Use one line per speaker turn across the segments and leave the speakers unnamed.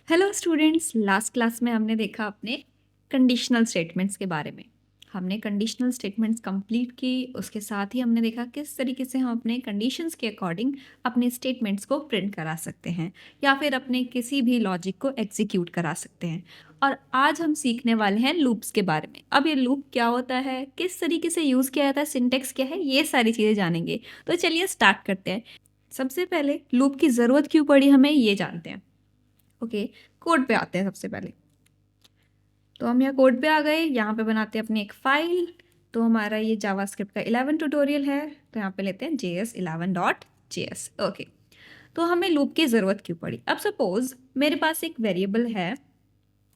Hello students, last class में हमने देखा अपने कंडीशनल स्टेटमेंट्स के बारे में। हमने कंडीशनल स्टेटमेंट्स कंप्लीट की, उसके साथ ही हमने देखा किस तरीके से हम अपने कंडीशंस के अकॉर्डिंग अपने स्टेटमेंट्स को प्रिंट करा सकते हैं या फिर अपने किसी भी लॉजिक को एग्जीक्यूट करा सकते हैं। और आज हम सीखने वाले हैं लूप्स के बारे में। अब ये लूप क्या होता है, किस तरीके से यूज़ किया जाता है, सिंटेक्स क्या है, ये सारी चीज़ें जानेंगे। तो चलिए स्टार्ट करते हैं। सबसे पहले लूप की ज़रूरत क्यों पड़ी हमें, ये जानते हैं। ओके, कोड पे आते हैं सबसे पहले। तो हम यहाँ कोड पे आ गए, यहाँ पे बनाते हैं अपनी एक फाइल। तो हमारा ये जावास्क्रिप्ट का 11 ट्यूटोरियल है, तो यहाँ पे लेते हैं js11.js। ओके, तो हमें लूप की ज़रूरत क्यों पड़ी। अब सपोज मेरे पास एक वेरिएबल है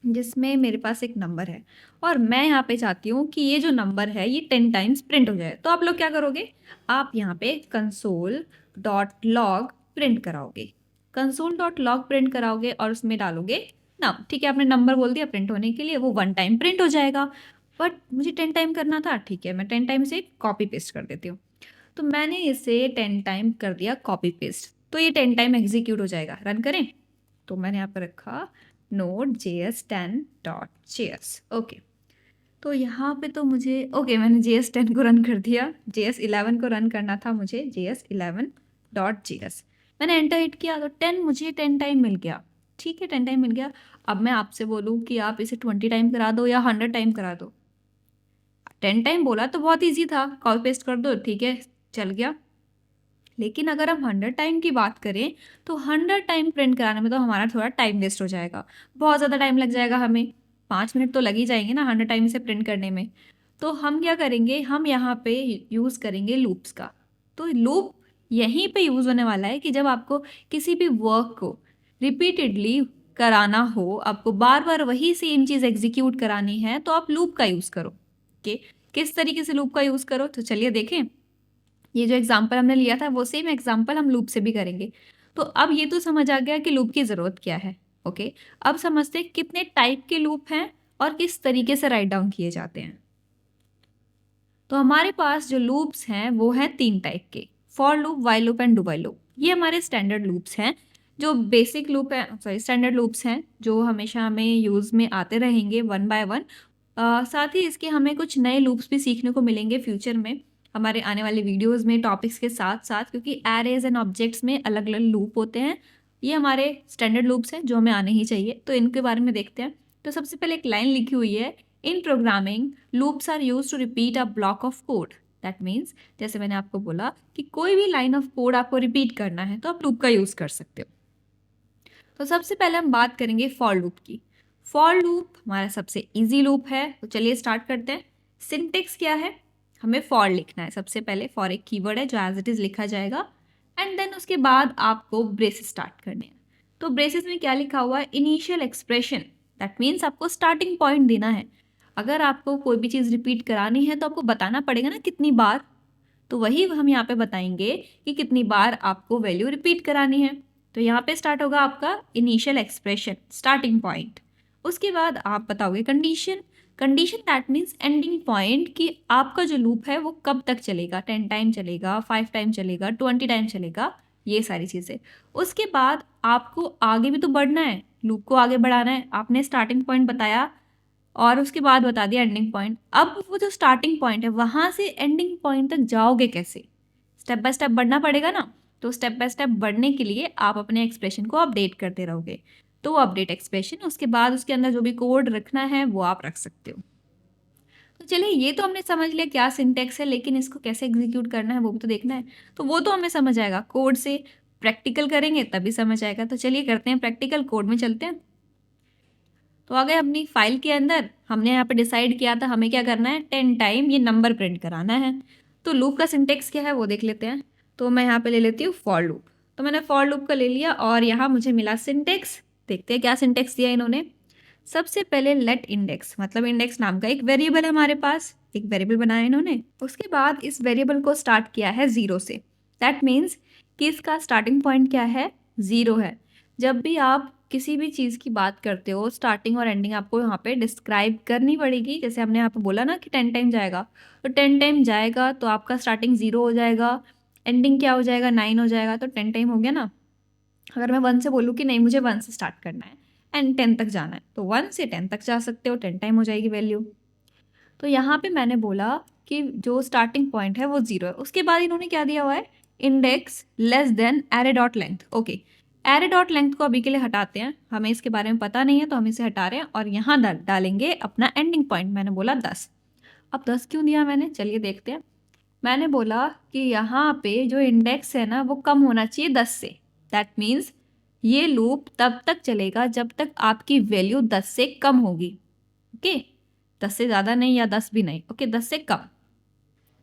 जिसमें मेरे पास एक नंबर है और मैं यहाँ पे चाहती हूँ कि ये जो नंबर है ये 10 टाइम्स प्रिंट हो जाए। तो आप लोग क्या करोगे, आप यहाँ पे console.log प्रिंट कराओगे। console.log प्रिंट कराओगे और उसमें डालोगे नाम। ठीक है, आपने नंबर बोल दिया प्रिंट होने के लिए, वो 1 टाइम प्रिंट हो जाएगा। बट मुझे 10 टाइम करना था, ठीक है मैं 10 टाइम से कॉपी पेस्ट कर देती हूँ। तो मैंने इसे 10 टाइम कर दिया कॉपी पेस्ट, तो ये 10 टाइम एग्जीक्यूट हो जाएगा। रन करें, तो मैंने यहाँ पर रखा node.js10.js। ओके, तो यहाँ पे तो मुझे मैंने js10 को रन कर दिया, js11 को रन करना था मुझे, js11.js। मैंने एंटर हिट किया तो 10 मुझे 10 टाइम मिल गया। ठीक है, 10 टाइम मिल गया। अब मैं आपसे बोलूँ कि आप इसे 20 टाइम करा दो या 100 टाइम करा दो। 10 टाइम बोला तो बहुत ईजी था, कॉपी पेस्ट कर दो, ठीक है चल गया। लेकिन अगर हम 100 टाइम की बात करें तो 100 टाइम प्रिंट कराने में तो हमारा थोड़ा टाइम वेस्ट हो जाएगा, बहुत ज़्यादा टाइम लग जाएगा। हमें 5 मिनट तो लग ही जाएंगे ना 100 टाइम से प्रिंट करने में। तो हम क्या करेंगे, हम यहाँ पे यूज़ करेंगे लूप्स का। तो लूप यहीं पे यूज़ होने वाला है कि जब आपको किसी भी वर्क को रिपीटेडली कराना हो, आपको बार बार वही सेम चीज़ एग्जीक्यूट करानी है, तो आप लूप का यूज़ करो। ओके, किस तरीके से लूप का यूज़ करो, तो चलिए देखें। ये जो एग्जाम्पल हमने लिया था वो सेम एग्जाम्पल हम लूप से भी करेंगे। तो अब ये तो समझ आ गया कि लूप की ज़रूरत क्या है। ओके, अब समझते हैं कितने टाइप के लूप हैं और किस तरीके से राइट डाउन किए जाते हैं। तो हमारे पास जो लूप्स हैं वो हैं 3 टाइप के, for loop, while loop and do while loop. ये हमारे स्टैंडर्ड लूप्स हैं, जो बेसिक लूप है, सॉरी स्टैंडर्ड लूप्स हैं जो हमेशा हमें यूज़ में आते रहेंगे वन बाय वन। साथ ही इसके हमें कुछ नए लूप्स भी सीखने को मिलेंगे फ्यूचर में, हमारे आने वाले वीडियोस में टॉपिक्स के साथ साथ, क्योंकि एरेज एंड ऑब्जेक्ट्स में अलग अलग लूप होते हैं। ये हमारे स्टैंडर्ड लूप्स हैं जो हमें आने ही चाहिए, तो इनके बारे में देखते हैं। तो सबसे पहले एक लाइन लिखी हुई है, in programming loops are used to repeat a block of code. That means जैसे मैंने आपको बोला कि कोई भी लाइन ऑफ कोड आपको रिपीट करना है तो आप लूप का यूज़ कर सकते हो। तो सबसे पहले हम बात करेंगे फॉर लूप की। फॉर लूप हमारा सबसे इजी लूप है, तो चलिए स्टार्ट करते हैं। सिंटेक्स क्या है, हमें फॉर लिखना है। सबसे पहले फॉर एक कीवर्ड है जो एज इट इज़ लिखा जाएगा, एंड देन उसके बाद आपको ब्रेसेस स्टार्ट करने हैं। तो ब्रेसेस में क्या लिखा हुआ है, इनिशियल एक्सप्रेशन। दैट मीन्स आपको स्टार्टिंग पॉइंट देना है। अगर आपको कोई भी चीज़ रिपीट करानी है तो आपको बताना पड़ेगा ना कितनी बार, तो वही हम यहाँ पे बताएंगे कि कितनी बार आपको वैल्यू रिपीट करानी है। तो यहाँ पे स्टार्ट होगा आपका इनिशियल एक्सप्रेशन, स्टार्टिंग पॉइंट। उसके बाद आप बताओगे condition. Condition that means ending point, कि आपका जो लूप है वो कब तक चलेगा, 10 टाइम चलेगा, 5 टाइम चलेगा, 20 टाइम चलेगा, ये सारी चीज़ें। उसके बाद आपको आगे भी तो बढ़ना है, लूप को आगे बढ़ाना है। आपने स्टार्टिंग पॉइंट बताया और उसके बाद बता दिया एंडिंग पॉइंट। अब वो जो स्टार्टिंग पॉइंट है वहाँ से एंडिंग पॉइंट तक जाओगे कैसे, स्टेप बाय स्टेप बढ़ना पड़ेगा ना। तो स्टेप बाय स्टेप बढ़ने के लिए आप अपने एक्सप्रेशन को अपडेट करते रहोगे। तो अपडेट एक्सप्रेशन, उसके बाद उसके अंदर जो भी कोड रखना है वो आप रख सकते हो। तो चलिए, ये तो हमने समझ लिया क्या सिंटेक्स है, लेकिन इसको कैसे एग्जीक्यूट करना है वो भी तो देखना है। तो वो तो हमें समझ आएगा, कोड से प्रैक्टिकल करेंगे तभी समझ आएगा। तो चलिए करते हैं प्रैक्टिकल, कोड में चलते हैं। तो आ गए अपनी फाइल के अंदर, हमने यहाँ पे डिसाइड किया था हमें क्या करना है, 10 टाइम ये नंबर प्रिंट कराना है। तो लूप का सिंटेक्स क्या है वो देख लेते हैं। तो मैं यहाँ पे ले लेती हूँ फॉर लूप। तो मैंने फॉर लूप का ले लिया और यहाँ मुझे मिला सिंटेक्स। देखते हैं क्या सिंटेक्स दिया इन्होंने। सबसे पहले लेट इंडेक्स, मतलब इंडेक्स नाम का एक वेरिएबल है हमारे पास, एक वेरिएबल बनाया इन्होंने। उसके बाद इस वेरिएबल को स्टार्ट किया है 0 से। दैट मीन्स कि इसका स्टार्टिंग पॉइंट क्या है, 0 है। जब भी आप किसी भी चीज़ की बात करते हो, स्टार्टिंग और एंडिंग आपको यहाँ पे डिस्क्राइब करनी पड़ेगी। जैसे हमने यहाँ पे बोला ना कि 10 टाइम जाएगा, तो 10 टाइम जाएगा तो आपका स्टार्टिंग 0 हो जाएगा, एंडिंग क्या हो जाएगा, 9 हो जाएगा, तो 10 टाइम हो गया ना। अगर मैं 1 से बोलूँ कि नहीं मुझे 1 से स्टार्ट करना है, एंड 10 तक जाना है, तो 1 से 10 तक जा सकते हो, 10 टाइम हो जाएगी वैल्यू। तो यहाँ पे मैंने बोला कि जो स्टार्टिंग पॉइंट है वो 0 है। उसके बाद इन्होंने क्या दिया हुआ है, index less than array dot length. Okay, array dot length को अभी के लिए हटाते हैं, हमें इसके बारे में पता नहीं है तो हम इसे हटा रहे हैं और यहाँ डालेंगे अपना एंडिंग पॉइंट। मैंने बोला 10। अब 10 क्यों दिया मैंने, चलिए देखते हैं। मैंने बोला कि यहाँ पे जो इंडेक्स है ना वो कम होना चाहिए 10 से। दैट मीन्स ये लूप तब तक चलेगा जब तक आपकी वैल्यू 10 से कम होगी। ओके, 10 से ज़्यादा नहीं या 10 भी नहीं, ओके 10 से कम।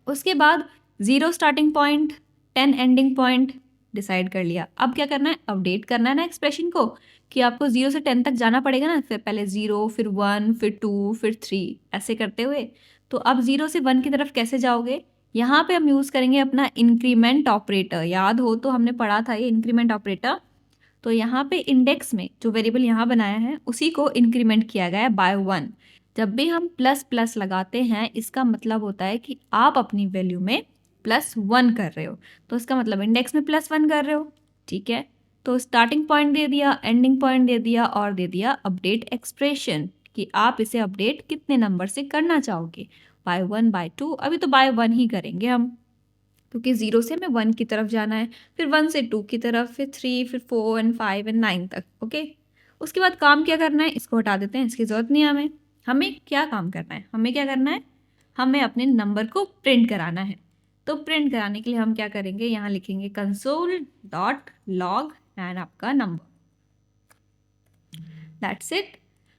उसके बाद 0 starting point, 10 ending point decide कर लिया। अब क्या करना है, अपडेट करना है ना एक्सप्रेशन को, कि आपको 0 से 10 तक जाना पड़ेगा ना, फिर पहले 0 फिर 1 फिर 2 फिर 3 ऐसे करते हुए। तो अब 0 से 1 की तरफ कैसे जाओगे, यहाँ पे हम यूज़ करेंगे अपना इंक्रीमेंट ऑपरेटर। याद हो तो हमने पढ़ा था ये इंक्रीमेंट ऑपरेटर। तो यहाँ पे इंडेक्स में जो वेरिएबल यहाँ बनाया है उसी को इंक्रीमेंट किया गया है बाय 1। जब भी हम प्लस प्लस लगाते हैं इसका मतलब होता है कि आप अपनी वैल्यू में +1 कर रहे हो, तो इसका मतलब इंडेक्स में +1 कर रहे हो। ठीक है, तो स्टार्टिंग पॉइंट दे दिया, एंडिंग पॉइंट दे दिया और दे दिया अपडेट एक्सप्रेशन कि आप इसे अपडेट कितने नंबर से करना चाहोगे, बाय 1 बाय 2। अभी तो बाय 1 ही करेंगे हम, क्योंकि 0 से हमें 1 की तरफ जाना है, फिर 1 से 2 की तरफ, फिर 3 फिर 4 एंड 5 एंड 9 तक। ओके, उसके बाद काम क्या करना है, इसको हटा देते हैं, इसकी ज़रूरत नहीं है हमें। हमें क्या काम करना है, हमें क्या करना है, हमें अपने नंबर को प्रिंट कराना है। तो प्रिंट कराने के लिए हम क्या करेंगे, यहाँ लिखेंगे console.log एंड आपका नंबर, दैट्स इट।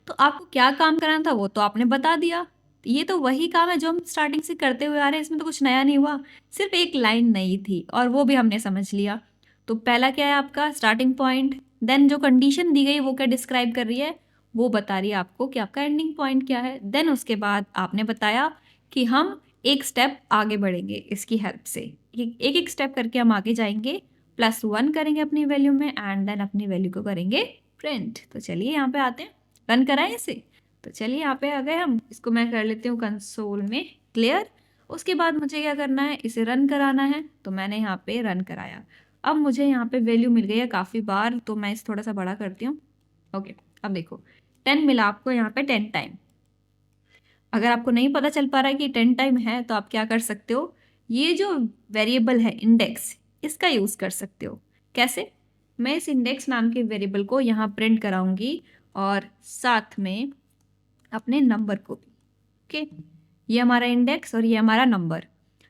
तो आपको क्या काम कराना था वो तो आपने बता दिया। ये तो वही काम है जो हम स्टार्टिंग से करते हुए आ रहे हैं, इसमें तो कुछ नया नहीं हुआ, सिर्फ एक लाइन नई थी और वो भी हमने समझ लिया। तो पहला क्या है आपका स्टार्टिंग पॉइंट, देन जो कंडीशन दी गई वो क्या डिस्क्राइब कर रही है, वो बता रही है आपको कि आपका एंडिंग पॉइंट क्या है। देन उसके बाद आपने बताया कि हम एक स्टेप आगे बढ़ेंगे इसकी हेल्प से, एक एक स्टेप करके हम आगे जाएंगे, +1 करेंगे अपनी वैल्यू में एंड देन अपनी वैल्यू को करेंगे प्रिंट। तो चलिए यहाँ पे आते हैं, रन कराएं इसे। तो चलिए यहाँ पे आ गए हम, इसको मैं कर लेती हूँ कंसोल में क्लियर। उसके बाद मुझे क्या करना है, इसे रन कराना है, तो मैंने यहाँ पे रन कराया। अब मुझे यहाँ पे वैल्यू मिल गई है काफ़ी बार, तो मैं इसे थोड़ा सा बड़ा करती हूँ। ओके, अब देखो 10 मिला आपको यहाँ पे 10 टाइम। अगर आपको नहीं पता चल पा रहा है कि 10 टाइम है तो आप क्या कर सकते हो, ये जो वेरिएबल है इंडेक्स, इसका यूज़ कर सकते हो। कैसे, मैं इस इंडेक्स नाम के वेरिएबल को यहाँ प्रिंट कराऊंगी और साथ में अपने नंबर को भी। ओके, ये हमारा इंडेक्स और ये हमारा नंबर।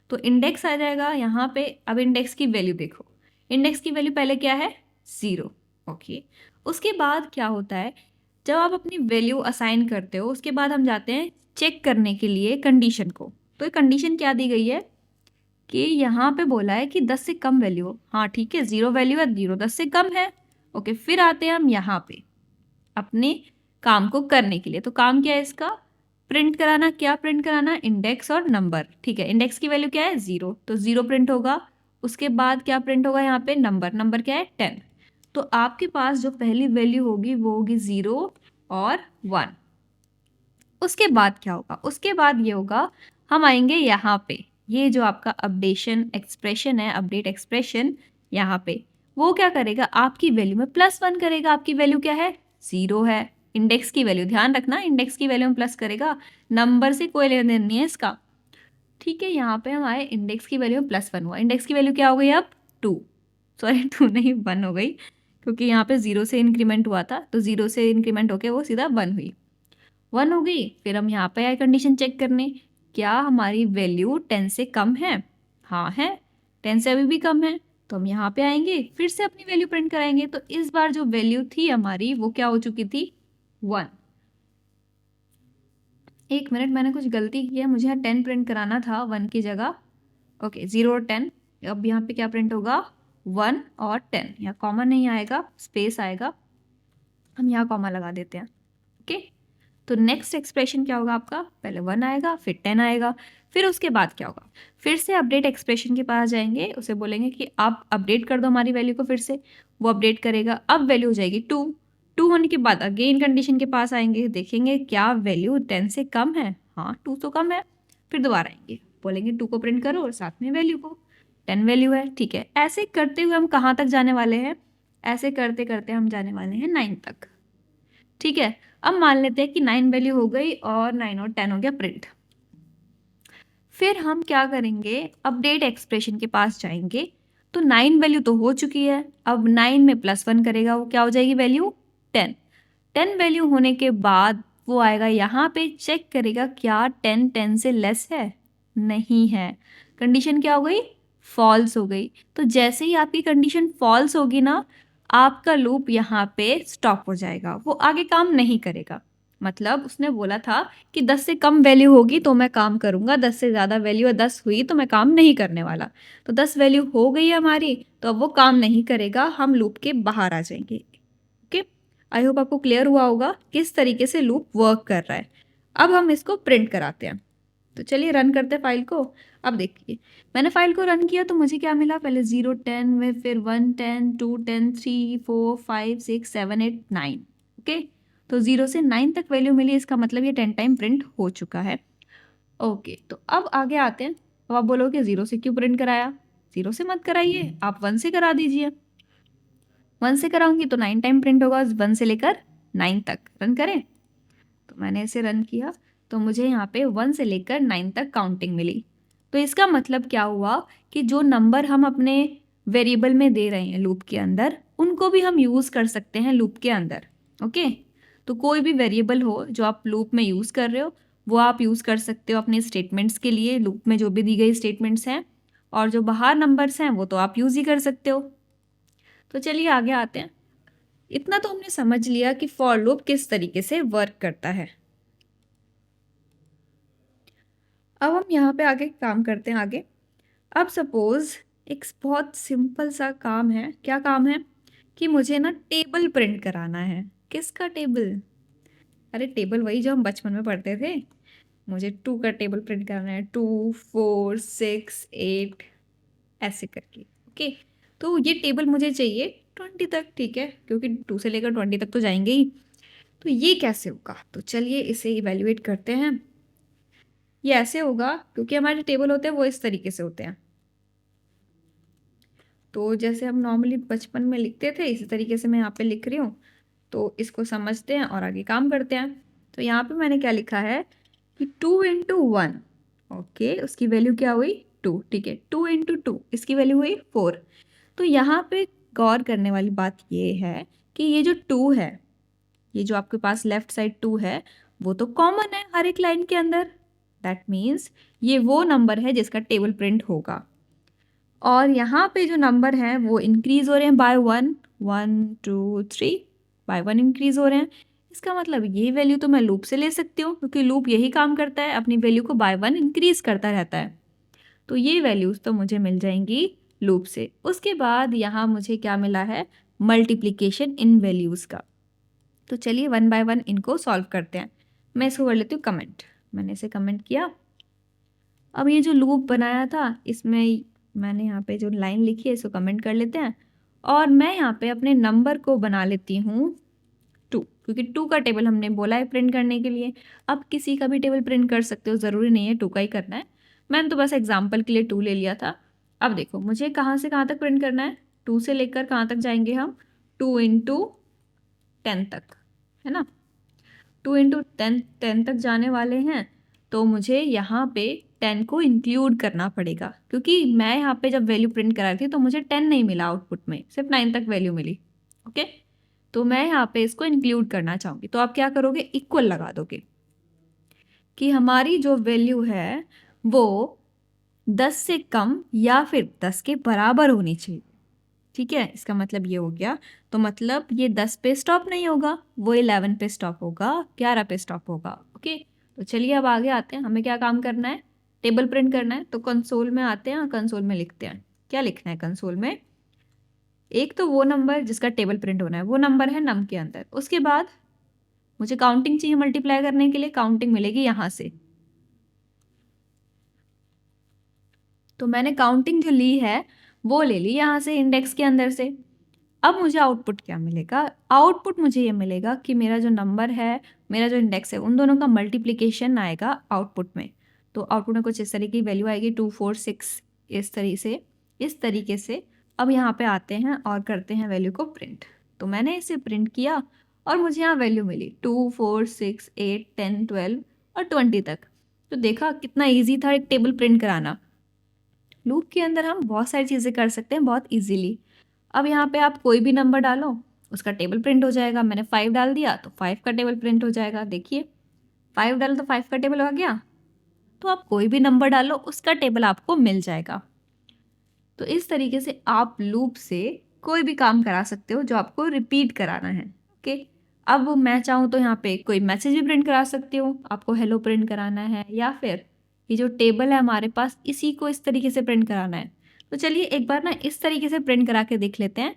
तो इंडेक्स आ जाएगा यहाँ पे। अब इंडेक्स की वैल्यू देखो, इंडेक्स की वैल्यू पहले क्या है, 0। ओके, उसके बाद क्या होता है, जब आप अपनी वैल्यू असाइन करते हो उसके बाद हम जाते हैं चेक करने के लिए कंडीशन को। तो ये कंडीशन क्या दी गई है कि यहाँ पे बोला है कि 10 से कम वैल्यू हो। हाँ ठीक है, 0 वैल्यू है, 0 10 से कम है। ओके, फिर आते हैं हम यहाँ पे अपने काम को करने के लिए। तो काम क्या है इसका, प्रिंट कराना। क्या प्रिंट कराना, इंडेक्स और नंबर। ठीक है, इंडेक्स की वैल्यू क्या है 0, तो 0 प्रिंट होगा। उसके बाद क्या प्रिंट होगा यहाँ पे, नंबर। नंबर क्या है 10। तो आपके पास जो पहली वैल्यू होगी वो होगी 0 और 1। उसके बाद क्या होगा, उसके बाद ये होगा, हम आएंगे यहाँ पे, ये जो आपका अपडेशन एक्सप्रेशन है, अपडेट एक्सप्रेशन, यहाँ पे वो क्या करेगा, आपकी वैल्यू में +1 करेगा। आपकी वैल्यू क्या है, 0 है। इंडेक्स की वैल्यू, ध्यान रखना, इंडेक्स की वैल्यू में प्लस करेगा, नंबर से कोई लेन देन नहीं है इसका। ठीक है, यहाँ पे हम आए, इंडेक्स की वैल्यू में +1 हुआ। इंडेक्स की वैल्यू क्या हो गई अब, 2, सॉरी 2 नहीं 1 हो गई, क्योंकि यहाँ पे 0 से इंक्रीमेंट हुआ था, तो 0 से इंक्रीमेंट होके वो सीधा 1 हुई, 1 हो गई। फिर हम यहाँ पे आए कंडीशन चेक करने, क्या हमारी वैल्यू 10 से कम है, हाँ है, 10 से अभी भी कम है। तो हम यहाँ पे आएंगे, फिर से अपनी वैल्यू प्रिंट कराएंगे। तो इस बार जो वैल्यू थी हमारी वो क्या हो चुकी थी, 1। एक मिनट, मैंने कुछ गलती की है, मुझे यहाँ 10 प्रिंट कराना था 1 की जगह। ओके, 0 और 10। अब यहाँ पे क्या प्रिंट होगा, 1 और 10। यहाँ कॉमा नहीं आएगा, स्पेस आएगा, हम यहाँ कॉमा लगा देते हैं। ओके, तो नेक्स्ट एक्सप्रेशन क्या होगा आपका, पहले 1 आएगा फिर 10 आएगा। फिर उसके बाद क्या होगा, फिर से अपडेट एक्सप्रेशन के पास जाएंगे, उसे बोलेंगे कि आप अपडेट कर दो हमारी वैल्यू को। फिर से वो अपडेट करेगा, अब वैल्यू हो जाएगी 2। 2 होने के बाद अगेन कंडीशन के पास आएंगे, देखेंगे क्या वैल्यू 10 से कम है, हाँ 2 तो कम है। फिर दोबारा आएंगे, बोलेंगे 2 को प्रिंट करो और साथ में वैल्यू को, 10 वैल्यू है। ठीक है, ऐसे करते हुए हम कहाँ तक जाने वाले हैं, ऐसे करते करते हम जाने वाले हैं 9 तक। ठीक है, अब मान लेते हैं कि 9 वैल्यू हो गई और 9 और 10 हो गया प्रिंट। फिर हम क्या करेंगे, अपडेट एक्सप्रेशन के पास जाएंगे। तो 9 वैल्यू तो हो चुकी है, अब 9 में +1 करेगा, वो क्या हो जाएगी वैल्यू 10। 10 वैल्यू होने के बाद वो आएगा यहाँ पे, चेक करेगा क्या 10 10 से लेस है, नहीं है। कंडीशन क्या हो गई, फॉल्स हो गई। तो जैसे ही आपकी कंडीशन फॉल्स होगी ना, आपका लूप यहाँ पे स्टॉप हो जाएगा, वो आगे काम नहीं करेगा। मतलब उसने बोला था कि 10 से कम वैल्यू होगी तो मैं काम करूंगा, 10 से ज़्यादा वैल्यू 10 हुई तो मैं काम नहीं करने वाला। तो 10 वैल्यू हो गई है हमारी, तो अब वो काम नहीं करेगा, हम लूप के बाहर आ जाएंगे। ओके, आई होप आपको क्लियर हुआ होगा किस तरीके से लूप वर्क कर रहा है। अब हम इसको प्रिंट कराते हैं। तो चलिए रन करते हैं फाइल को। अब देखिए, मैंने फाइल को रन किया तो मुझे क्या मिला, पहले 0 10 में, फिर 1 10 2 10 3 4 5 6 7 8 9। ओके, तो 0 से 9 तक वैल्यू मिली, इसका मतलब ये 10 टाइम प्रिंट हो चुका है। ओके, तो अब आगे आते हैं। अब आप बोलोगे 0 से क्यों प्रिंट कराया, 0 से मत कराइए, आप 1 से करा दीजिए। 1 से कराऊंगी तो 9 टाइम प्रिंट होगा, 1 से लेकर 9 तक। रन करें, तो मैंने इसे रन किया तो मुझे यहाँ पे 1 से लेकर 9 तक काउंटिंग मिली। तो इसका मतलब क्या हुआ कि जो नंबर हम अपने वेरिएबल में दे रहे हैं लूप के अंदर, उनको भी हम यूज़ कर सकते हैं लूप के अंदर। ओके, तो कोई भी वेरिएबल हो जो आप लूप में यूज़ कर रहे हो, वो आप यूज़ कर सकते हो अपने स्टेटमेंट्स के लिए, लूप में जो भी दी गई स्टेटमेंट्स हैं। और जो बाहर नंबर्स हैं वो तो आप यूज़ ही कर सकते हो। तो चलिए आगे आते हैं। इतना तो हमने समझ लिया कि फॉर लूप किस तरीके से वर्क करता है। अब हम यहाँ पे आगे काम करते हैं आगे। अब सपोज एक बहुत सिंपल सा काम है, क्या काम है कि मुझे ना टेबल प्रिंट कराना है। किसका टेबल, अरे टेबल वही जो हम बचपन में पढ़ते थे। मुझे 2 का टेबल प्रिंट करना है, 2 4 6 8 ऐसे करके। ओके, तो ये टेबल मुझे चाहिए 20 तक, ठीक है, क्योंकि 2 से लेकर 20 तक तो जाएंगे ही। तो ये कैसे होगा, तो चलिए इसे इवेल्युएट करते हैं। ये ऐसे होगा क्योंकि हमारे टेबल होते हैं वो इस तरीके से होते हैं। तो जैसे हम नॉर्मली बचपन में लिखते थे, इसी तरीके से मैं यहाँ पे लिख रही हूँ। तो इसको समझते हैं और आगे काम करते हैं। तो यहाँ पे मैंने क्या लिखा है कि 2 इंटू 1, ओके, उसकी वैल्यू क्या हुई 2, ठीक है। 2 इंटू 2, इसकी वैल्यू हुई 4। तो यहाँ पे गौर करने वाली बात ये है कि ये जो 2 है, ये जो आपके पास लेफ्ट साइड 2 है, वो तो कॉमन है हर एक लाइन के अंदर। दैट मीन्स ये वो नंबर है जिसका टेबल प्रिंट होगा। और यहाँ पे जो नंबर हैं वो इंक्रीज हो रहे हैं बाय 1 1 2 3, बाय 1 इंक्रीज हो रहे हैं। इसका मतलब ये वैल्यू तो मैं लूप से ले सकती हूँ, क्योंकि लूप यही काम करता है, अपनी वैल्यू को बाय 1 इंक्रीज करता रहता है। तो ये वैल्यूज़ तो मुझे मिल जाएंगी लूप से। उसके बाद यहाँ मुझे क्या मिला है, मल्टीप्लिकेशन इन वैल्यूज़ का। तो चलिए 1 बाय 1 इनको सॉल्व करते हैं। मैं इसको कर लेती हूँ कमेंट, मैंने इसे कमेंट किया। अब ये जो लूप बनाया था, इसमें मैंने यहाँ पे जो लाइन लिखी है इसको कमेंट कर लेते हैं। और मैं यहाँ पे अपने नंबर को बना लेती हूँ 2, क्योंकि 2 का टेबल हमने बोला है प्रिंट करने के लिए। अब किसी का भी टेबल प्रिंट कर सकते हो, ज़रूरी नहीं है 2 का ही करना है। मैंने तो बस एग्जाम्पल के लिए 2 ले लिया था। अब देखो मुझे कहाँ से कहाँ तक प्रिंट करना है, 2 से लेकर कहाँ तक जाएंगे हम, 2 इंटू 10 तक, है ना। 2 इंटू 10 तक जाने वाले हैं। तो मुझे यहाँ पे 10 को इंक्लूड करना पड़ेगा, क्योंकि मैं यहाँ पे जब वैल्यू प्रिंट करा रही थी तो मुझे 10 नहीं मिला आउटपुट में, सिर्फ 9 तक वैल्यू मिली। ओके, तो मैं यहाँ पे इसको इंक्लूड करना चाहूँगी। तो आप क्या करोगे, इक्वल लगा दोगे कि हमारी जो वैल्यू है वो 10 से कम या फिर 10 के बराबर होनी चाहिए। ठीक है, इसका मतलब ये हो गया। तो मतलब ये 10 पे स्टॉप नहीं होगा, वो 11 पे स्टॉप होगा, 11 पे स्टॉप होगा। ओके, तो चलिए अब आगे आते हैं, हमें क्या काम करना है, टेबल प्रिंट करना है। तो कंसोल में आते हैं, कंसोल में लिखते हैं क्या लिखना है कंसोल में। एक तो वो नंबर जिसका टेबल प्रिंट होना है, वो नंबर है नम के अंदर। उसके बाद मुझे काउंटिंग चाहिए मल्टीप्लाई करने के लिए, काउंटिंग मिलेगी यहाँ से। तो मैंने काउंटिंग जो ली है वो ले ली यहाँ से इंडेक्स के अंदर से। अब मुझे आउटपुट क्या मिलेगा, आउटपुट मुझे ये मिलेगा कि मेरा जो नंबर है, मेरा जो इंडेक्स है, उन दोनों का मल्टीप्लिकेशन आएगा आउटपुट में। तो आउटपुट में कुछ इस तरीके की वैल्यू आएगी 2 4 6, इस तरीके से। अब यहाँ पे आते हैं और करते हैं वैल्यू को प्रिंट। तो मैंने इसे प्रिंट किया और मुझे यहाँ वैल्यू मिली 2, 4, 6, 8, 10, 12 और 20 तक। तो देखा कितना ईजी था एक टेबल प्रिंट कराना। लूप के अंदर हम बहुत सारी चीज़ें कर सकते हैं बहुत ईजीली। अब यहाँ पे आप कोई भी नंबर डालो, उसका टेबल प्रिंट हो जाएगा। मैंने 5 डाल दिया तो 5 का टेबल प्रिंट हो जाएगा। देखिए 5 डालो तो 5 का टेबल आ गया। तो आप कोई भी नंबर डालो उसका टेबल आपको मिल जाएगा। तो इस तरीके से आप लूप से कोई भी काम करा सकते हो जो आपको रिपीट कराना है। ओके, अब मैं चाहूँ तो यहाँ पे कोई मैसेज भी प्रिंट करा सकती हूँ। आपको हेलो प्रिंट कराना है या फिर ये जो टेबल है हमारे पास इसी को इस तरीके से प्रिंट कराना है। तो चलिए एक बार ना इस तरीके से प्रिंट करा के देख लेते हैं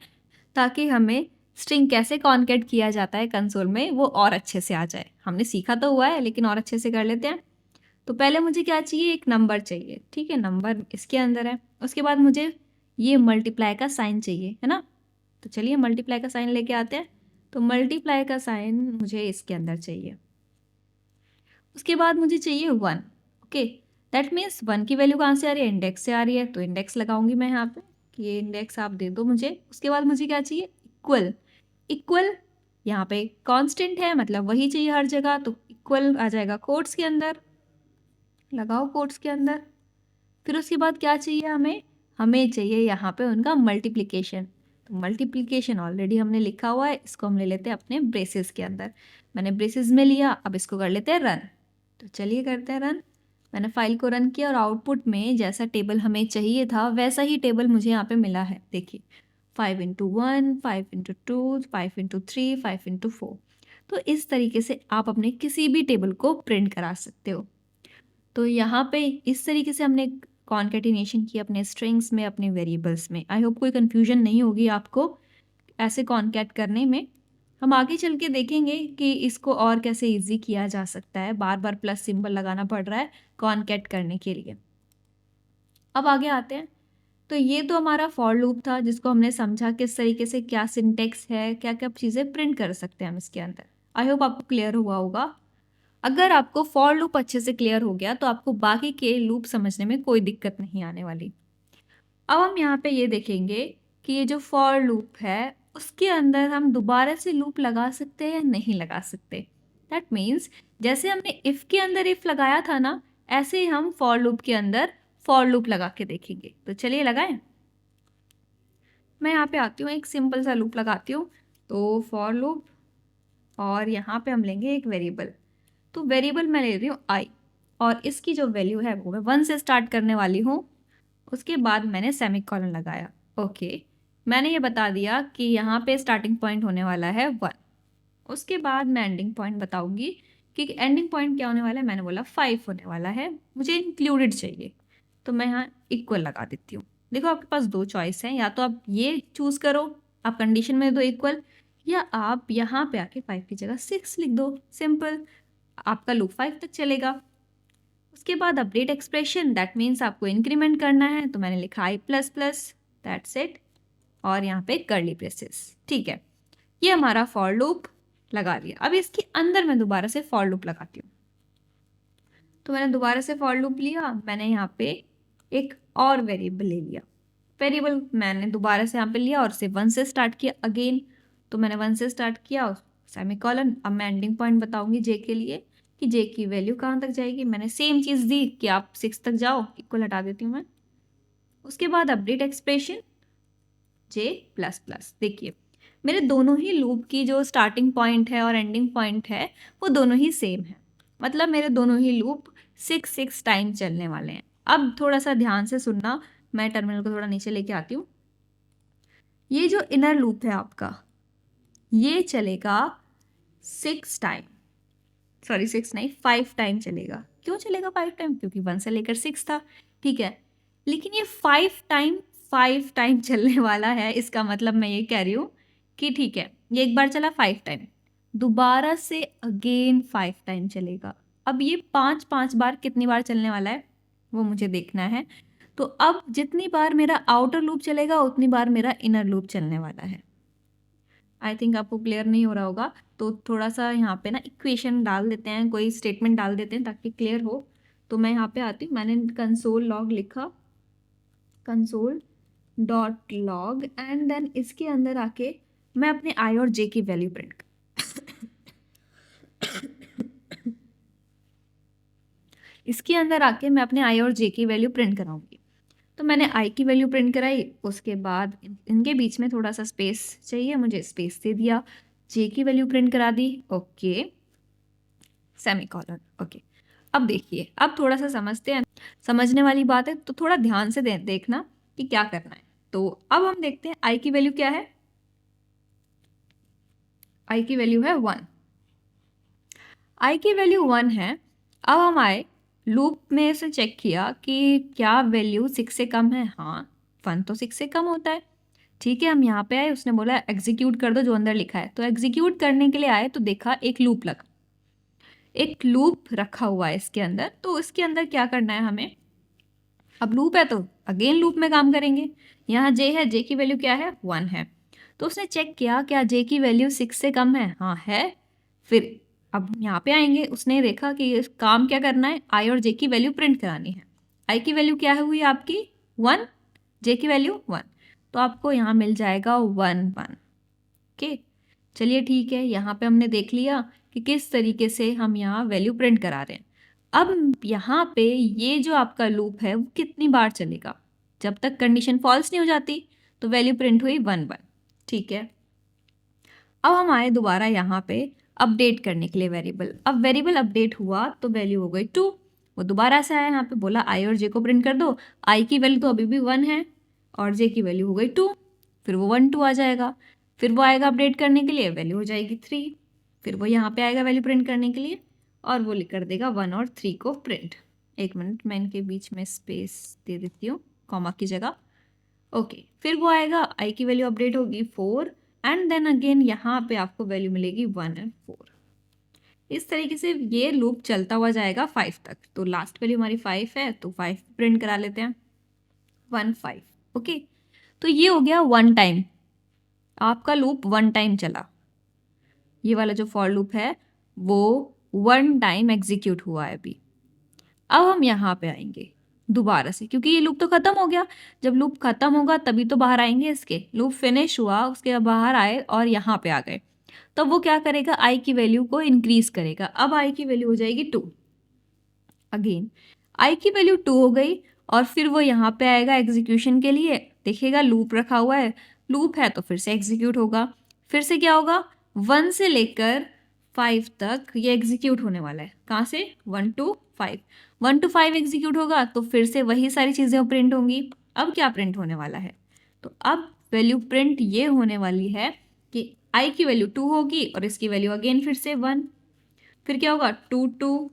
ताकि हमें स्ट्रिंग कैसे कॉन्केट किया जाता है कंसोल में वो और अच्छे से आ जाए। हमने सीखा तो हुआ है लेकिन और अच्छे से कर लेते हैं। तो पहले मुझे क्या चाहिए, एक नंबर चाहिए। ठीक है, नंबर इसके अंदर है। उसके बाद मुझे ये मल्टीप्लाई का साइन चाहिए, है ना। तो चलिए मल्टीप्लाई का साइन लेके आते हैं। तो मल्टीप्लाई का साइन मुझे इसके अंदर चाहिए। उसके बाद मुझे चाहिए 1। ओके, दैट मीन्स 1 की वैल्यू कहाँ से आ रही है, इंडेक्स से आ रही है। तो इंडेक्स लगाऊंगी मैं यहाँ पे कि ये इंडेक्स आप दे दो मुझे। उसके बाद मुझे क्या चाहिए, इक्वल। इक्वल यहाँ पे कांस्टेंट है मतलब वही चाहिए हर जगह, तो इक्वल आ जाएगा कोट्स के अंदर। लगाओ कोट्स के अंदर। फिर उसके बाद क्या चाहिए हमें, हमें चाहिए यहाँ पे उनका मल्टीप्लिकेशन। तो मल्टीप्लिकेशन ऑलरेडी हमने लिखा हुआ है, इसको हम ले लेते हैं अपने ब्रेसेस के अंदर। मैंने ब्रेसेस में लिया, अब इसको कर लेते हैं रन। तो चलिए करते हैं रन। मैंने फाइल को रन किया और आउटपुट में जैसा टेबल हमें चाहिए था वैसा ही टेबल मुझे यहाँ पे मिला है। देखिए 5 × 1, 5 × 2, 5 × 3, 5 × 4। तो इस तरीके से आप अपने किसी भी टेबल को प्रिंट करा सकते हो। तो यहाँ पे इस तरीके से हमने कॉन्केटिनेशन की अपने स्ट्रिंग्स में, अपने वेरिएबल्स में। आई होप कोई कन्फ्यूजन नहीं होगी आपको ऐसे कॉन्केट करने में। हम आगे चल के देखेंगे कि इसको और कैसे इजी किया जा सकता है। बार बार प्लस सिंबल लगाना पड़ रहा है कॉन्केट करने के लिए। अब आगे आते हैं। तो ये तो हमारा फॉर लूप था जिसको हमने समझा किस तरीके से क्या सिंटेक्स है, क्या क्या चीज़ें प्रिंट कर सकते हैं हम इसके अंदर। आई होप आपको क्लियर हुआ होगा। अगर आपको फॉर लूप अच्छे से क्लियर हो गया तो आपको बाकी के लूप समझने में कोई दिक्कत नहीं आने वाली। अब हम यहाँ पे ये देखेंगे कि ये जो फॉर लूप है उसके अंदर हम दोबारा से लूप लगा सकते हैं या नहीं लगा सकते। दैट मीन्स जैसे हमने इफ़ के अंदर इफ़ लगाया था ना, ऐसे ही हम फॉर लूप के अंदर फॉर लूप लगा के देखेंगे। तो चलिए लगाएं। मैं यहाँ पे आती हूँ, एक सिंपल सा लूप लगाती हूँ। तो फॉर लूप और यहाँ पे हम लेंगे एक वेरिएबल। तो वेरिएबल मैं ले रही हूँ आई और इसकी जो वैल्यू है वो मैं 1 से स्टार्ट करने वाली हूँ। उसके बाद मैंने सेमीकोलन लगाया। ओके, मैंने ये बता दिया कि यहाँ पे स्टार्टिंग पॉइंट होने वाला है 1। उसके बाद मैं एंडिंग पॉइंट बताऊंगी कि एंडिंग पॉइंट क्या होने वाला है। मैंने बोला 5 होने वाला है, मुझे इंक्लूडेड चाहिए। तो मैं यहाँ इक्वल लगा देती हूँ। देखो आपके पास दो चॉइस हैं, या तो आप ये चूज़ करो, आप कंडीशन में दो इक्वल, या आप यहाँ पे आके 5 की जगह 6 लिख दो। सिंपल, आपका लूप 5 तक चलेगा। उसके बाद अपडेट एक्सप्रेशन, दैट मीन्स आपको इंक्रीमेंट करना है। तो मैंने लिखा आई प्लस प्लस, दैट्स इट। और यहाँ पे कर्ली ब्रेसेस। ठीक है, ये हमारा फॉर लूप लगा दिया। अब इसके अंदर मैं दोबारा से फॉर लूप लगाती हूँ। तो मैंने दोबारा से फॉर लूप लिया, मैंने यहाँ पे एक और वेरिएबल ले लिया। वेरिएबल मैंने दोबारा से यहाँ पे लिया और उसे 1 से स्टार्ट किया अगेन। तो मैंने 1 से स्टार्ट किया, सेमीकोलन। अब मैं एंडिंग पॉइंट बताऊंगी जे के लिए कि जे की वैल्यू कहाँ तक जाएगी। मैंने सेम चीज़ दी कि आप 6 तक जाओ, इक्वल हटा देती हूँ मैं। उसके बाद अपडेट एक्सप्रेशन जे प्लस प्लस। देखिए मेरे दोनों ही लूप की जो स्टार्टिंग पॉइंट है और एंडिंग पॉइंट है वो दोनों ही सेम है। मतलब मेरे दोनों ही लूप 6 टाइम चलने वाले हैं। अब थोड़ा सा ध्यान से सुनना, मैं टर्मिनल को थोड़ा नीचे लेके आती हूँ। ये जो इनर लूप है आपका, ये चलेगा 6 टाइम, सॉरी 6 नहीं 5 टाइम चलेगा। क्यों चलेगा 5 टाइम, क्योंकि 1 से लेकर 6 था। ठीक है, लेकिन ये 5 टाइम चलने वाला है। इसका मतलब मैं ये कह रही हूँ कि ठीक है, ये एक बार चला 5 टाइम, दोबारा से अगेन 5 टाइम चलेगा। अब ये 5 बार कितनी बार चलने वाला है वो मुझे देखना है। तो अब जितनी बार मेरा आउटर लूप चलेगा उतनी बार मेरा इनर लूप चलने वाला है। आई थिंक आपको क्लियर नहीं हो रहा होगा, तो थोड़ा सा यहाँ पे ना इक्वेशन डाल देते हैं, कोई स्टेटमेंट डाल देते हैं ताकि क्लियर हो। तो मैं यहाँ पे आती हूँ, मैंने कंसोल लॉग लिखा, console dot log, and then इसके अंदर आके मैं अपने आई और जे की वैल्यू प्रिंट इसके अंदर आके मैं अपने आई और जे की वैल्यू प्रिंट कराऊंगी। तो मैंने आई की वैल्यू प्रिंट कराई, उसके बाद इनके बीच में थोड़ा सा स्पेस चाहिए, मुझे स्पेस दे दिया, जे की वैल्यू प्रिंट करा दी, ओके, सेमीकोलन, ओके। अब देखिए, अब थोड़ा सा समझते हैं, समझने वाली बात है तो थोड़ा ध्यान से देखना कि क्या करना है। तो अब हम देखते हैं आई की वैल्यू क्या है। आई की वैल्यू है 1, आई की वैल्यू 1 है। अब हम आए लूप में से चेक किया कि क्या वैल्यू 6 से कम है, हाँ 1 तो 6 से कम होता है, ठीक है। हम यहाँ पे आए, उसने बोला एग्जीक्यूट कर दो जो अंदर लिखा है, तो एग्जीक्यूट करने के लिए आए तो देखा एक लूप लगा, एक लूप रखा हुआ है इसके अंदर। तो इसके अंदर क्या करना है हमें, अब लूप है तो अगेन लूप में काम करेंगे। यहाँ जे है, जे की वैल्यू क्या है 1 है, तो उसने चेक किया क्या जे की वैल्यू 6 से कम है, हाँ है। फिर अब यहाँ पे आएंगे, उसने देखा कि काम क्या करना है, आई और जे की वैल्यू प्रिंट करानी है। आई की वैल्यू क्या हुई आपकी 1, जे की वैल्यू 1, तो आपको यहाँ मिल जाएगा 1 1, ओके। चलिए ठीक है, यहाँ पे हमने देख लिया कि किस तरीके से हम यहाँ वैल्यू प्रिंट करा रहे हैं। अब यहाँ पे ये जो आपका लूप है वो कितनी बार चलेगा, जब तक कंडीशन फॉल्स नहीं हो जाती, तो वैल्यू प्रिंट हुई 1 1, ठीक है। अब हम आए दोबारा यहाँ पे अपडेट करने के लिए वेरिएबल। अब वेरिएबल अपडेट हुआ तो वैल्यू हो गई 2, वो दोबारा से आया यहाँ पे, बोला आई और जे को प्रिंट कर दो, आई की वैल्यू तो अभी भी 1 है और जे की वैल्यू हो गई 2, फिर वो 1 2 आ जाएगा, फिर वो आएगा अपडेट करने के लिए, वैल्यू हो जाएगी 3, फिर वो यहाँ पे आएगा वैल्यू प्रिंट करने के लिए और वो कर देगा 1 और 3 को प्रिंट। एक मिनट, मैं इनके बीच में स्पेस दे देती हूँ कॉमा की जगह, ओके। फिर वो आएगा, आई की वैल्यू अपडेट होगी 4 एंड देन अगेन यहाँ पे आपको वैल्यू मिलेगी 1 एंड 4। इस तरीके से ये लूप चलता हुआ जाएगा 5 तक। तो लास्ट वैल्यू हमारी 5 है तो 5 प्रिंट करा लेते हैं, 1 5, ओके। तो ये हो गया 1 टाइम, आपका लूप 1 टाइम चला। ये वाला जो फॉर लूप है वो 1 टाइम एग्जीक्यूट हुआ है अभी। अब हम यहाँ पे आएंगे दोबारा से, क्योंकि ये लूप तो खत्म हो गया, जब लूप खत्म होगा तभी तो बाहर आएंगे इसके। लूप फिनिश हुआ, उसके बाद बाहर आए और यहाँ पे आ गए, तो वो क्या करेगा, आई की वैल्यू को इंक्रीज करेगा। अब आई की वैल्यू हो जाएगी 2, अगेन आई की वैल्यू 2 हो गई और फिर वो यहाँ पे आएगा एग्जीक्यूशन के लिए, देखेगा लूप रखा हुआ है, लूप है तो फिर से एग्जीक्यूट होगा। फिर से क्या होगा, 1 से लेकर 5 तक ये एग्जीक्यूट होने वाला है, कहाँ से 1 to 5, 1 to 5 एग्जीक्यूट होगा तो फिर से वही सारी चीज़ें प्रिंट होंगी। अब क्या प्रिंट होने वाला है, तो अब वैल्यू प्रिंट ये होने वाली है कि आई की वैल्यू 2 होगी और इसकी वैल्यू अगेन फिर से 1, फिर क्या होगा 2 2,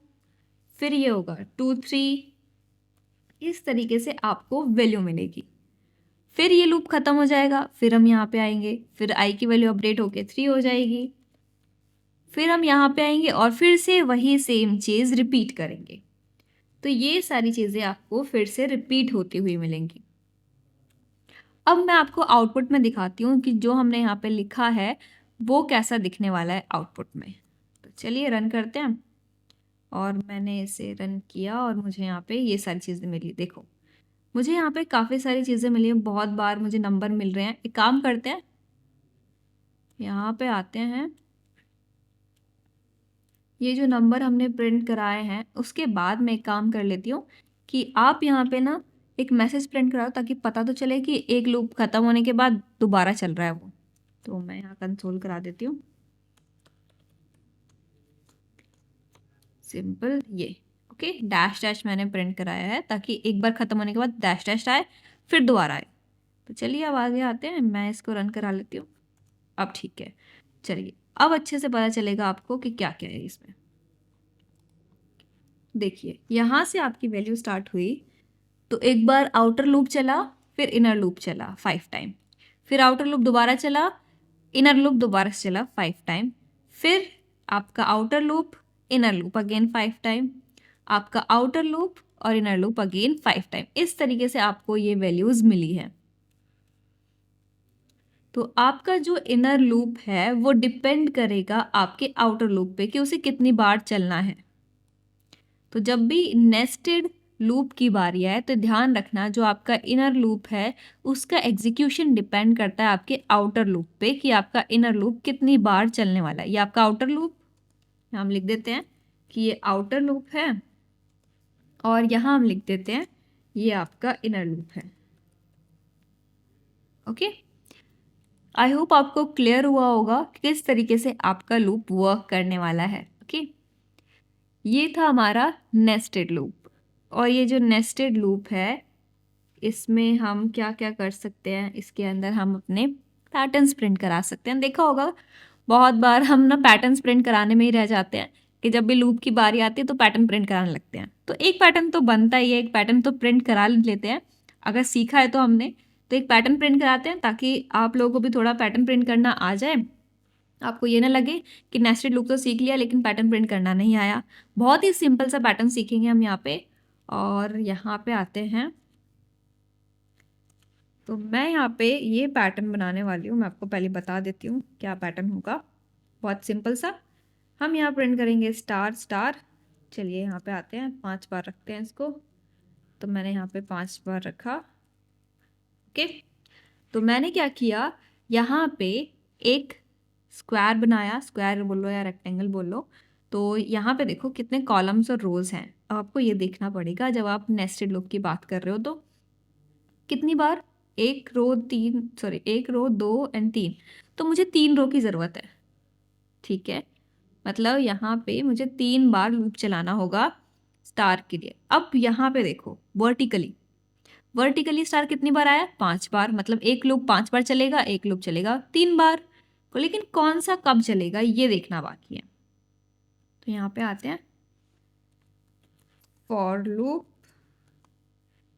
फिर ये होगा 2 3, इस तरीके से आपको वैल्यू मिलेगी। फिर ये लूप खत्म हो जाएगा, फिर हम यहाँ पे आएंगे, फिर आई की वैल्यू अपडेट होके 3 हो जाएगी, फिर हम यहाँ पे आएंगे और फिर से वही सेम चीज़ रिपीट करेंगे। तो ये सारी चीज़ें आपको फिर से रिपीट होती हुई मिलेंगी। अब मैं आपको आउटपुट में दिखाती हूँ कि जो हमने यहाँ पे लिखा है वो कैसा दिखने वाला है आउटपुट में। तो चलिए रन करते हैं, और मैंने इसे रन किया और मुझे यहाँ पे ये सारी चीज़ें मिली। देखो मुझे यहाँ पे काफ़ी सारी चीज़ें मिली हैं, बहुत बार मुझे नंबर मिल रहे हैं। एक काम करते हैं, यहाँ पे आते हैं, ये जो नंबर हमने प्रिंट कराए हैं उसके बाद मैं एक काम कर लेती हूँ कि आप यहाँ पे ना एक मैसेज प्रिंट कराओ, ताकि पता तो चले कि एक लूप ख़त्म होने के बाद दोबारा चल रहा है वो। तो मैं यहाँ कंसोल करा देती हूँ, सिंपल ये, ओके। डैश डैश मैंने प्रिंट कराया है ताकि एक बार ख़त्म होने के बाद डैश डैश आए फिर दोबारा आए। तो चलिए अब आगे आते हैं, मैं इसको रन करा लेती हूँ। अब ठीक है, चलिए अब अच्छे से पता चलेगा आपको कि क्या क्या है इसमें। देखिए यहाँ से आपकी वैल्यू स्टार्ट हुई तो एक बार आउटर लूप चला, फिर इनर लूप चला 5 टाइम, फिर आउटर लूप दोबारा चला, इनर लूप दोबारा से चला 5 टाइम, फिर आपका outer loop, inner loop again 5 time, आपका आउटर लूप और इनर लूप अगेन 5 टाइम। इस तरीके से आपको ये वैल्यूज़ मिली है। तो आपका जो इनर लूप है वो डिपेंड करेगा आपके आउटर लूप पे कि उसे कितनी बार चलना है। तो जब भी नेस्टेड लूप की बारी आए तो ध्यान रखना जो आपका इनर लूप है उसका एग्जीक्यूशन डिपेंड करता है आपके आउटर लूप पे कि आपका इनर लूप कितनी बार चलने वाला है। ये आपका आउटर लूप हम लिख देते हैं कि ये आउटर लूप है और यहाँ हम लिख देते हैं ये आपका इनर लूप है। ओके, आई होप आपको क्लियर हुआ होगा कि किस तरीके से आपका लूप वर्क करने वाला है। ओके, ये था हमारा नेस्टेड लूप। और ये जो नेस्टेड लूप है इसमें हम क्या क्या कर सकते हैं, इसके अंदर हम अपने पैटर्न्स प्रिंट करा सकते हैं। देखा होगा बहुत बार हम ना पैटर्न्स प्रिंट कराने में ही रह जाते हैं कि जब भी लूप की बारी आती है तो पैटर्न प्रिंट कराने लगते हैं। तो एक पैटर्न तो बनता ही है, एक पैटर्न तो प्रिंट करा लेते हैं अगर सीखा है तो हमने। तो एक पैटर्न प्रिंट कराते हैं ताकि आप लोगों को भी थोड़ा पैटर्न प्रिंट करना आ जाए, आपको ये ना लगे कि नेस्टेड लूप तो सीख लिया लेकिन पैटर्न प्रिंट करना नहीं आया। बहुत ही सिंपल सा पैटर्न सीखेंगे हम यहाँ पे। और यहाँ पे आते हैं, तो मैं यहाँ पे ये पैटर्न बनाने वाली हूँ। मैं आपको पहले बता देती हूँ क्या पैटर्न होगा। बहुत सिंपल सा, हम यहाँ प्रिंट करेंगे स्टार स्टार। चलिए यहाँ पे आते हैं, 5 बार रखते हैं इसको। तो मैंने यहाँ पे 5 बार रखा। ओके, तो मैंने क्या किया, यहाँ पे एक स्क्वायर बनाया, स्क्वायर बोलो या रेक्टेंगल बोलो। तो यहाँ पे देखो कितने कॉलम्स और रोज हैं। अब आपको ये देखना पड़ेगा जब आप नेस्टेड लूप की बात कर रहे हो तो कितनी बार, एक रो 2 एंड 3। तो मुझे 3 रो की ज़रूरत है। ठीक है, मतलब यहाँ पे मुझे 3 बार लूप चलाना होगा स्टार के लिए। अब यहाँ पे देखो वर्टिकली स्टार कितनी बार आया, 5 बार। मतलब एक लूप 5 बार चलेगा, एक लूप चलेगा 3 बार। तो लेकिन कौन सा कब चलेगा ये देखना बाकी है। तो यहाँ पे आते हैं फॉर लूप।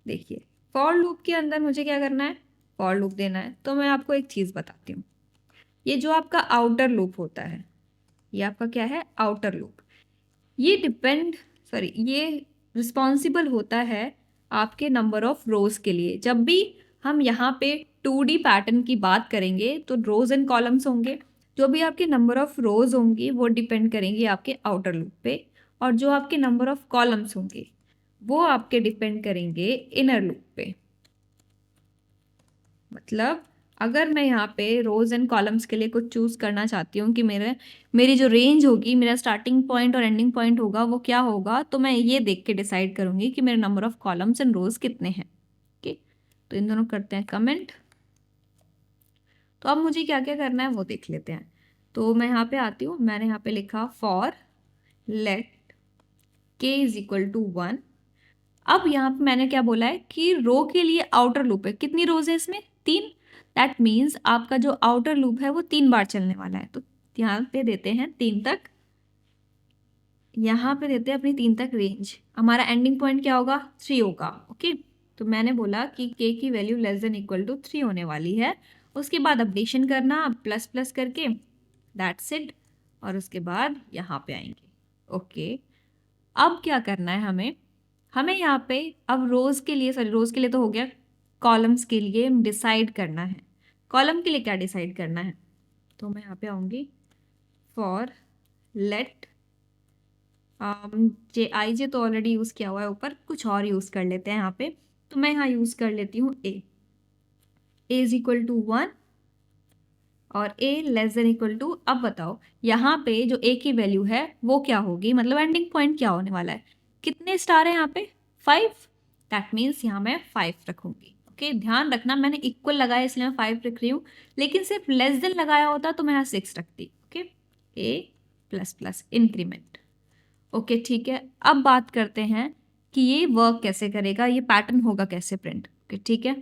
देखिए फॉर लूप के अंदर मुझे क्या करना है, फॉर लूप देना है। तो मैं आपको एक चीज़ बताती हूँ, ये जो आपका आउटर लूप होता है, ये आपका क्या है, आउटर लूप। ये रिस्पॉन्सिबल होता है आपके नंबर ऑफ रोज के लिए। जब भी हम यहाँ पे 2D पैटर्न की बात करेंगे तो रोज एंड कॉलम्स होंगे। जो भी आपके नंबर ऑफ रोज होंगी वो डिपेंड करेंगे आपके आउटर लूप पे, और जो आपके नंबर ऑफ कॉलम्स होंगे वो आपके डिपेंड करेंगे इनर लूप पे। मतलब अगर मैं यहाँ पे रोज एंड कॉलम्स के लिए कुछ चूज करना चाहती हूँ कि मेरी जो रेंज होगी, मेरा स्टार्टिंग पॉइंट और एंडिंग पॉइंट होगा वो क्या होगा, तो मैं ये देख के डिसाइड करूँगी कि मेरे नंबर ऑफ कॉलम्स एंड रोज कितने हैं। ओके, तो इन दोनों करते हैं कमेंट। तो अब मुझे क्या क्या करना है वो देख लेते हैं। तो मैं यहाँ पे आती हूँ, मैंने यहाँ पे लिखा for let k is equal to 1। अब यहाँ पे मैंने क्या बोला है कि रो के लिए आउटर लूप है, कितनी रोज है इसमें, 3। दैट मीन्स आपका जो आउटर लूप है वो 3 बार चलने वाला है। तो यहाँ पे देते हैं 3 तक, यहाँ पे देते हैं अपनी 3 तक रेंज। हमारा एंडिंग पॉइंट क्या होगा, 3 होगा। ओके, तो मैंने बोला कि k की value less than equal to 3 होने वाली है। उसके बाद अपडेशन करना प्लस प्लस करके, दैट्स इट। और उसके बाद यहाँ पे आएंगे। ओके, अब क्या करना है हमें यहाँ पे अब रोज के लिए तो हो गया, कॉलम्स के लिए डिसाइड करना है। कॉलम के लिए क्या डिसाइड करना है, तो मैं यहाँ पे आऊँगी फॉर लेट जे तो ऑलरेडी यूज़ किया हुआ है ऊपर, कुछ और यूज़ कर लेते हैं यहाँ पे। तो मैं यहाँ यूज़ कर लेती हूँ ए इज इक्वल टू 1 और a less than equal to. अब बताओ यहाँ पे जो a की वैल्यू है वो क्या होगी, मतलब एंडिंग पॉइंट क्या होने वाला है। कितने स्टार है यहाँ पे, 5। दैट मीन्स यहाँ मैं 5 रखूँगी। ओके, ध्यान रखना मैंने इक्वल लगाया इसलिए मैं 5 रख रही हूँ, लेकिन सिर्फ लेस देन लगाया होता तो मैं यहाँ 6 रखती। Okay, a plus plus increment. Okay ठीक है, अब बात करते हैं कि ये वर्क कैसे करेगा, ये पैटर्न होगा कैसे प्रिंट। ओके ठीक है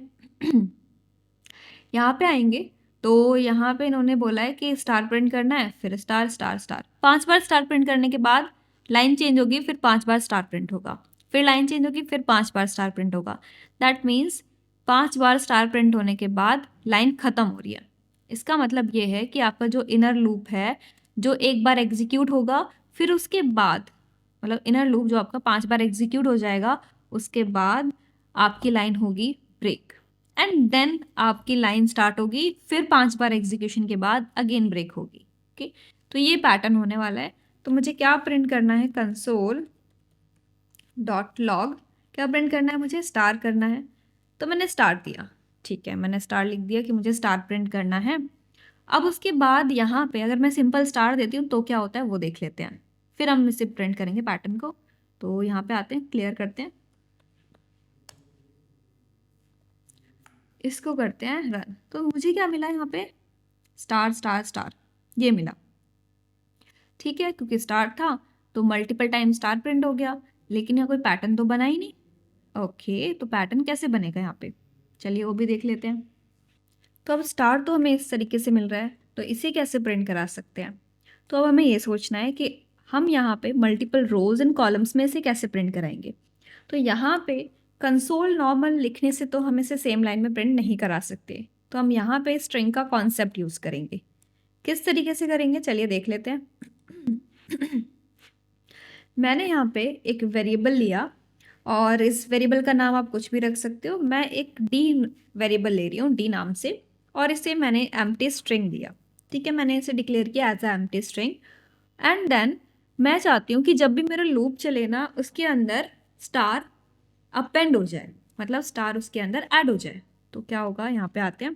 यहाँ पे आएंगे तो यहाँ पे इन्होंने बोला है कि स्टार प्रिंट करना है, फिर स्टार स्टार स्टार। 5 बार स्टार प्रिंट करने के बाद लाइन चेंज होगी, फिर 5 बार स्टार प्रिंट होगा, फिर लाइन चेंज होगी, फिर 5 बार स्टार प्रिंट होगा। That means 5 bar star print होने के बाद लाइन ख़त्म हो रही है। इसका मतलब ये है कि आपका जो इनर लूप है जो एक बार एग्जीक्यूट होगा, फिर उसके बाद मतलब इनर लूप जो आपका 5 बार एग्जीक्यूट हो जाएगा, उसके बाद आपकी लाइन होगी ब्रेक, एंड देन आपकी लाइन स्टार्ट होगी, फिर 5 बार एग्जीक्यूशन के बाद अगेन ब्रेक होगी। ओके, तो ये पैटर्न होने वाला है। तो मुझे क्या प्रिंट करना है, कंसोल डॉट लॉग। क्या प्रिंट करना है, मुझे स्टार करना है। तो मैंने स्टार दिया, ठीक है, मैंने स्टार लिख दिया कि मुझे स्टार प्रिंट करना है। अब उसके बाद यहाँ पे अगर मैं सिंपल स्टार देती हूँ तो क्या होता है वो देख लेते हैं, फिर हम इसे प्रिंट करेंगे पैटर्न को। तो यहाँ पे आते हैं, क्लियर करते हैं, इसको करते हैं रन। तो मुझे क्या मिला यहाँ पे, स्टार स्टार स्टार, ये मिला। ठीक है, क्योंकि स्टार था तो मल्टीपल टाइम स्टार प्रिंट हो गया, लेकिन यहाँ कोई पैटर्न तो बना ही नहीं। ओके, तो पैटर्न कैसे बनेगा यहाँ पे, चलिए वो भी देख लेते हैं। तो अब स्टार तो हमें इस तरीके से मिल रहा है, तो इसे कैसे प्रिंट करा सकते हैं। तो अब हमें ये सोचना है कि हम यहाँ पे मल्टीपल रोज एंड कॉलम्स में इसे कैसे प्रिंट कराएंगे। तो यहाँ पे कंसोल नॉर्मल लिखने से तो हम इसे सेम लाइन में प्रिंट नहीं करा सकते, तो हम यहाँ पे स्ट्रिंग का कॉन्सेप्ट यूज़ करेंगे। किस तरीके से करेंगे, चलिए देख लेते हैं। मैंने यहाँ पे एक वेरिएबल लिया, और इस वेरिएबल का नाम आप कुछ भी रख सकते हो। मैं एक डी वेरिएबल ले रही हूँ, डी नाम से, और इसे मैंने एम्प्टी स्ट्रिंग दिया। ठीक है, मैंने इसे डिक्लेयर किया as a empty string. And then मैं चाहती हूँ कि जब भी मेरा लूप चले ना, उसके अंदर स्टार अपेंड हो जाए, मतलब स्टार उसके अंदर ऐड हो जाए। तो क्या होगा, यहाँ पे आते हैं,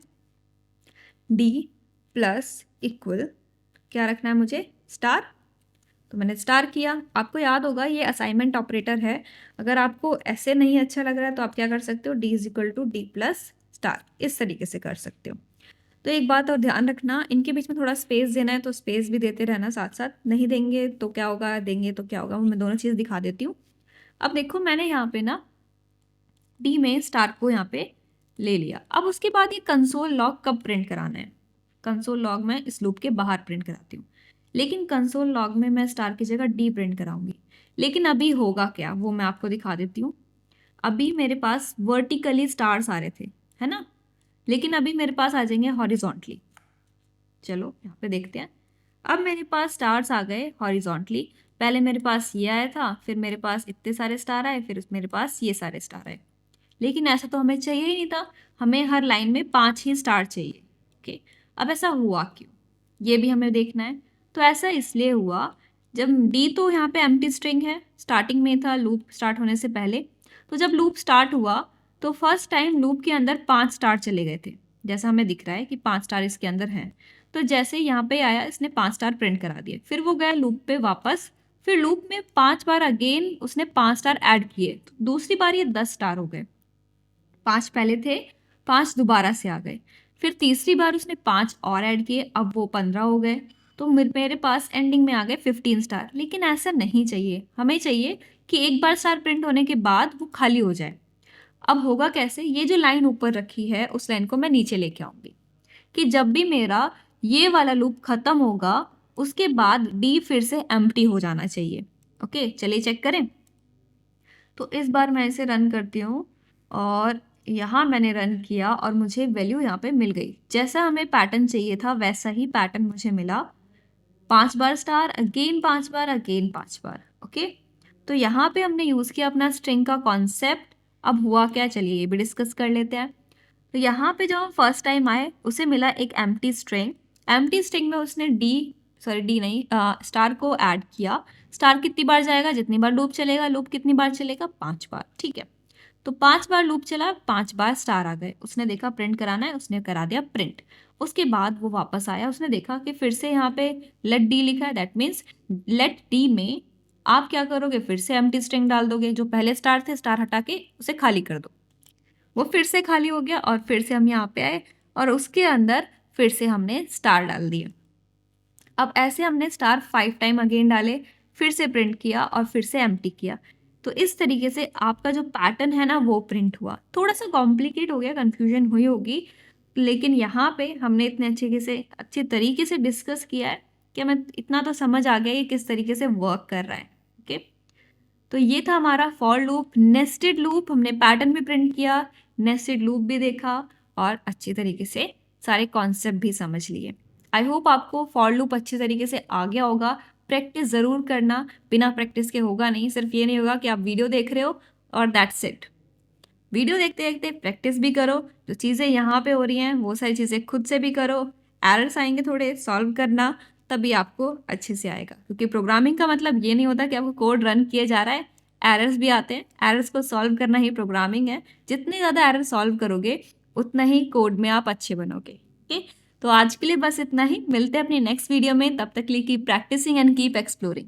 डी प्लस इक्वल, क्या रखना है मुझे, स्टार। तो मैंने स्टार किया। आपको याद होगा ये असाइनमेंट ऑपरेटर है। अगर आपको ऐसे नहीं अच्छा लग रहा है तो आप क्या कर सकते हो, D is equal to D plus star, इस तरीके से कर सकते हो। तो एक बात और ध्यान रखना, इनके बीच में थोड़ा स्पेस देना है, तो स्पेस भी देते रहना साथ साथ। नहीं देंगे तो क्या होगा, देंगे तो क्या होगा, मैं दोनों चीज़ दिखा देती हूँ। अब देखो मैंने यहाँ पे ना डी में स्टार को यहाँ पे ले लिया। अब उसके बाद ये कंसोल लॉग कब प्रिंट कराना है, कंसोल लॉग मैं इस लूप के बाहर प्रिंट कराती हूँ, लेकिन कंसोल लॉग में मैं स्टार की जगह डी प्रिंट कराऊंगी। लेकिन अभी होगा क्या, वो मैं आपको दिखा देती हूँ। अभी मेरे पास वर्टिकली स्टार्स आ रहे थे, है ना, लेकिन अभी मेरे पास आ जाएंगे हॉरिजॉन्टली। चलो यहाँ पे देखते हैं। अब मेरे पास स्टार्स आ गए हॉरिजॉन्टली। पहले मेरे पास ये आया था, फिर मेरे पास इतने सारे स्टार आए, फिर मेरे पास ये सारे स्टार आए। लेकिन ऐसा तो हमें चाहिए ही नहीं था, हमें हर लाइन में 5 ही स्टार चाहिए। ओके, अब ऐसा हुआ क्यों, ये भी हमें देखना है। तो ऐसा इसलिए हुआ, जब डी तो यहाँ पे एम्प्टी स्ट्रिंग है, स्टार्टिंग में था लूप स्टार्ट होने से पहले। तो जब लूप स्टार्ट हुआ तो फर्स्ट टाइम लूप के अंदर 5 स्टार चले गए थे, जैसा हमें दिख रहा है कि 5 स्टार इसके अंदर हैं। तो जैसे यहाँ पे आया, इसने 5 स्टार प्रिंट करा दिए, फिर वो गया लूप पे वापस, फिर लूप में 5 बार अगेन उसने 5 स्टार ऐड किए, तो दूसरी बार ये 10 स्टार हो गए। 5 पहले थे, 5 दोबारा से आ गए, फिर तीसरी बार उसने 5 और ऐड किए, अब वो 15 हो गए। तो मेरे पास एंडिंग में आ गए 15 स्टार। लेकिन ऐसा नहीं चाहिए, हमें चाहिए कि एक बार स्टार प्रिंट होने के बाद वो खाली हो जाए। अब होगा कैसे, ये जो लाइन ऊपर रखी है उस लाइन को मैं नीचे लेके आऊंगी, कि जब भी मेरा ये वाला लूप खत्म होगा उसके बाद डी फिर से एम्प्टी हो जाना चाहिए। ओके, चलिए चेक करें। तो इस बार मैं इसे रन करती हूँ, और यहाँ मैंने रन किया और मुझे वैल्यू यहाँ पे मिल गई। जैसा हमें पैटर्न चाहिए था वैसा ही पैटर्न मुझे मिला, 5 बार स्टार, अगेन 5 बार, अगेन 5 बार। ओके, तो यहाँ पे हमने यूज़ किया अपना स्ट्रिंग का कॉन्सेप्ट। अब हुआ क्या, चलिए ये भी डिस्कस कर लेते हैं। तो यहाँ पे जब हम फर्स्ट टाइम आए, उसे मिला एक एम्प्टी स्ट्रिंग। एम्प्टी स्ट्रिंग में उसने डी नहीं, स्टार को ऐड किया। स्टार कितनी बार जाएगा, जितनी बार लूप चलेगा। लूप कितनी बार चलेगा, 5 बार। ठीक है, तो 5 बार लूप चला, 5 बार स्टार आ गए। उसने देखा प्रिंट कराना है, उसने करा दिया प्रिंट। उसके बाद वो वापस आया, उसने देखा कि फिर से यहाँ पे लेट डी लिखा है, दैट मीन्स लेट डी में आप क्या करोगे, फिर से एम्प्टी स्ट्रिंग डाल दोगे। जो पहले स्टार थे, स्टार हटा के उसे खाली कर दो। वो फिर से खाली हो गया, और फिर से हम यहाँ पे आए और उसके अंदर फिर से हमने स्टार डाल दिए। अब ऐसे हमने स्टार 5 टाइम अगेन डाले, फिर से प्रिंट किया और फिर से एम्प्टी किया। तो इस तरीके से आपका जो पैटर्न है ना वो प्रिंट हुआ। थोड़ा सा कॉम्प्लिकेट हो गया, कंफ्यूजन हुई होगी, लेकिन यहाँ पे हमने इतने अच्छे तरीके से डिस्कस किया है कि हमें इतना तो समझ आ गया कि किस तरीके से वर्क कर रहा है। ओके, तो ये था हमारा फॉर लूप, नेस्टेड लूप। हमने पैटर्न भी प्रिंट किया, नेस्टेड लूप भी देखा, और अच्छी तरीके से सारे कॉन्सेप्ट भी समझ लिए। आई होप आपको फॉर लूप अच्छे तरीके से आ गया होगा। प्रैक्टिस ज़रूर करना, बिना प्रैक्टिस के होगा नहीं। सिर्फ ये नहीं होगा कि आप वीडियो देख रहे हो और दैट्स इट। वीडियो देखते देखते प्रैक्टिस भी करो, जो चीज़ें यहाँ पे हो रही हैं वो सारी चीज़ें खुद से भी करो। एरर्स आएंगे थोड़े, सॉल्व करना, तभी आपको अच्छे से आएगा। क्योंकि प्रोग्रामिंग का मतलब ये नहीं होता कि आपको कोड रन किए जा रहा है, एरर्स भी आते हैं। एरर्स को सॉल्व करना ही प्रोग्रामिंग है। जितने ज़्यादा एरर सॉल्व करोगे उतना ही कोड में आप अच्छे बनोगे। ओके, तो आज के लिए बस इतना ही। मिलते हैं अपनी नेक्स्ट वीडियो में, तब तक के लिए keep practising and keep exploring.